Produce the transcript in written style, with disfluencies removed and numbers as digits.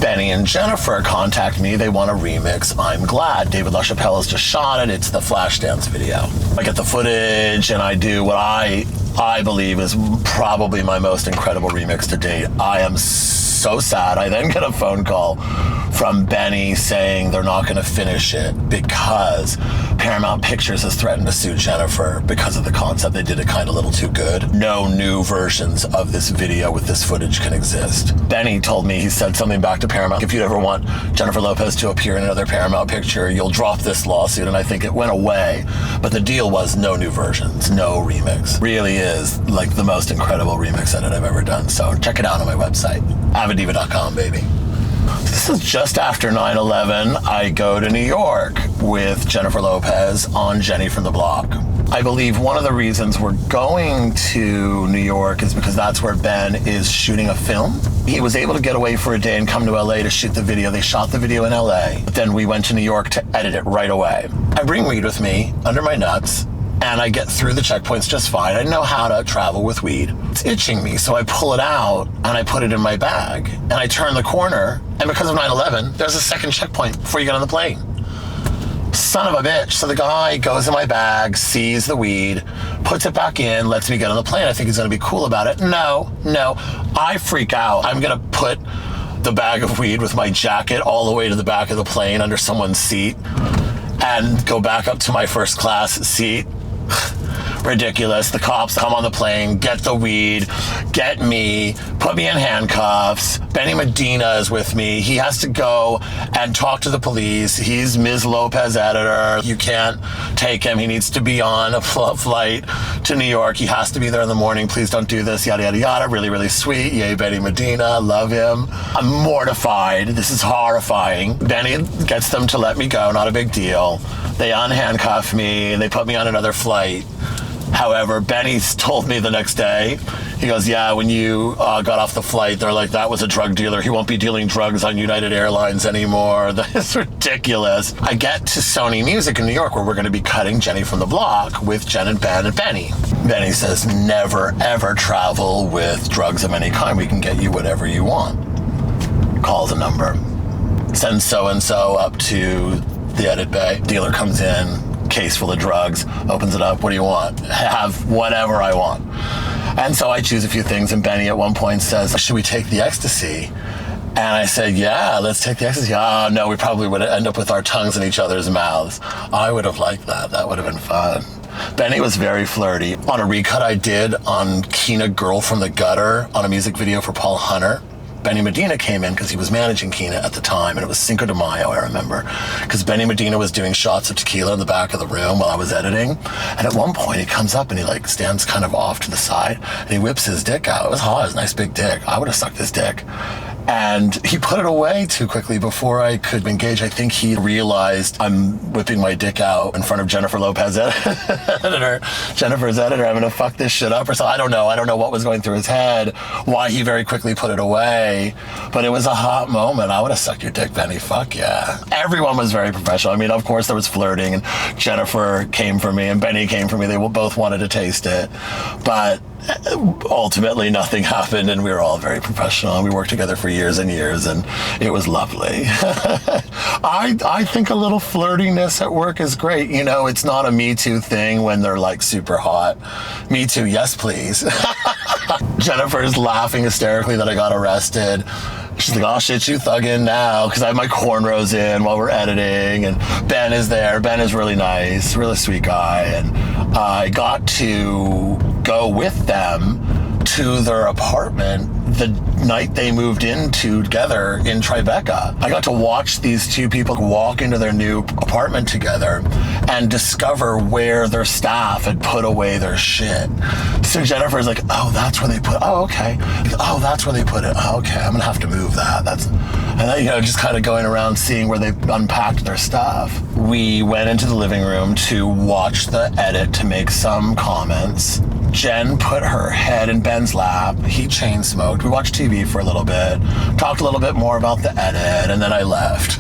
Benny and Jennifer contact me. They want a remix, I'm Glad. David LaChapelle has just shot it. It's the Flashdance video. I get the footage and I do what I believe is probably my most incredible remix to date. I am so sad. I then get a phone call from Benny saying they're not going to finish it because Paramount Pictures has threatened to sue Jennifer because of the concept. They did it kind of a little too good. No new versions of this video with this footage can exist. Benny told me, he said something back to Paramount, if you ever want Jennifer Lopez to appear in another Paramount picture, you'll drop this lawsuit. And I think it went away. But the deal was no new versions, no remix. Really is like the most incredible remix edit I've ever done. So check it out on my website, AVIDDIVA.com, baby. This is just after 9/11. I go to New York with Jennifer Lopez on Jenny from the Block. I believe one of the reasons we're going to New York is because that's where Ben is shooting a film. He was able to get away for a day and come to LA to shoot the video. They shot the video in LA, but then we went to New York to edit it right away. I bring weed with me under my nuts, and I get through the checkpoints just fine. I didn't know how to travel with weed. It's itching me, so I pull it out and I put it in my bag. And I turn the corner, and because of 9/11, there's a second checkpoint before you get on the plane. Son of a bitch. So the guy goes in my bag, sees the weed, puts it back in, lets me get on the plane. I think he's gonna be cool about it. No. I freak out. I'm gonna put the bag of weed with my jacket all the way to the back of the plane under someone's seat and go back up to my first class seat. Ridiculous. The cops come on the plane, get the weed, get me, put me in handcuffs. Benny Medina is with me. He has to go and talk to the police. He's Ms. Lopez editor. You can't take him. He needs to be on a flight to New York. He has to be there in the morning. Please don't do this, yada, yada, yada. Really, really sweet. Yay, Benny Medina. Love him. I'm mortified. This is horrifying. Benny gets them to let me go. Not a big deal. They unhandcuff me and they put me on another flight. However, Benny's told me the next day, he goes, yeah, when you got off the flight, they're like, that was a drug dealer. He won't be dealing drugs on United Airlines anymore. That's ridiculous. I get to Sony Music in New York where we're going to be cutting Jenny from the Block with Jen and Ben and Benny. Benny says, never, ever travel with drugs of any kind. We can get you whatever you want. Calls a number. Sends so-and-so up to the edit bay. Dealer comes in. Case full of drugs, opens it up. What do you want? Have whatever I want. And so I choose a few things, and Benny at one point says, should we take the ecstasy? And I said, yeah, let's take the ecstasy. Oh, no, we probably would end up with our tongues in each other's mouths. I would have liked that. That would have been fun. Benny was very flirty. On a recut I did on Kina Girl from the Gutter on a music video for Paul Hunter, Benny Medina came in because he was managing Kina at the time, and it was Cinco de Mayo, I remember, because Benny Medina was doing shots of tequila in the back of the room while I was editing, and at one point he comes up and he like stands kind of off to the side, and he whips his dick out. It was hot, it was a nice big dick. I would have sucked his dick. And he put it away too quickly before I could engage. I think he realized I'm whipping my dick out in front of Jennifer Lopez editor. Jennifer's editor, I'm gonna fuck this shit up or something. I don't know what was going through his head, why he very quickly put it away. But it was a hot moment. I would have sucked your dick, Benny, fuck yeah. Everyone was very professional. I mean, of course there was flirting, and Jennifer came for me and Benny came for me. They both wanted to taste it. But ultimately nothing happened, and we were all very professional, and we worked together for years and years, and it was lovely. I think a little flirtiness at work is great. You know, it's not a Me Too thing when they're like super hot. Me Too, yes please. Jennifer's laughing hysterically that I got arrested. She's like, oh shit, you thugging now, because I have my cornrows in while we're editing, and Ben is there. Ben is really nice, really sweet guy, and I got to go with them to their apartment the night they moved in together in Tribeca. I got to watch these two people walk into their new apartment together and discover where their staff had put away their shit. So Jennifer's like, oh, that's where they put, oh, okay. Oh, that's where they put it. Oh, okay, I'm gonna have to move that. And then, you know, just kind of going around seeing where they unpacked their stuff. We went into the living room to watch the edit to make some comments. Jen put her head in Ben's lap. He chain smoked. We watched TV for a little bit, talked a little bit more about the edit, and then I left.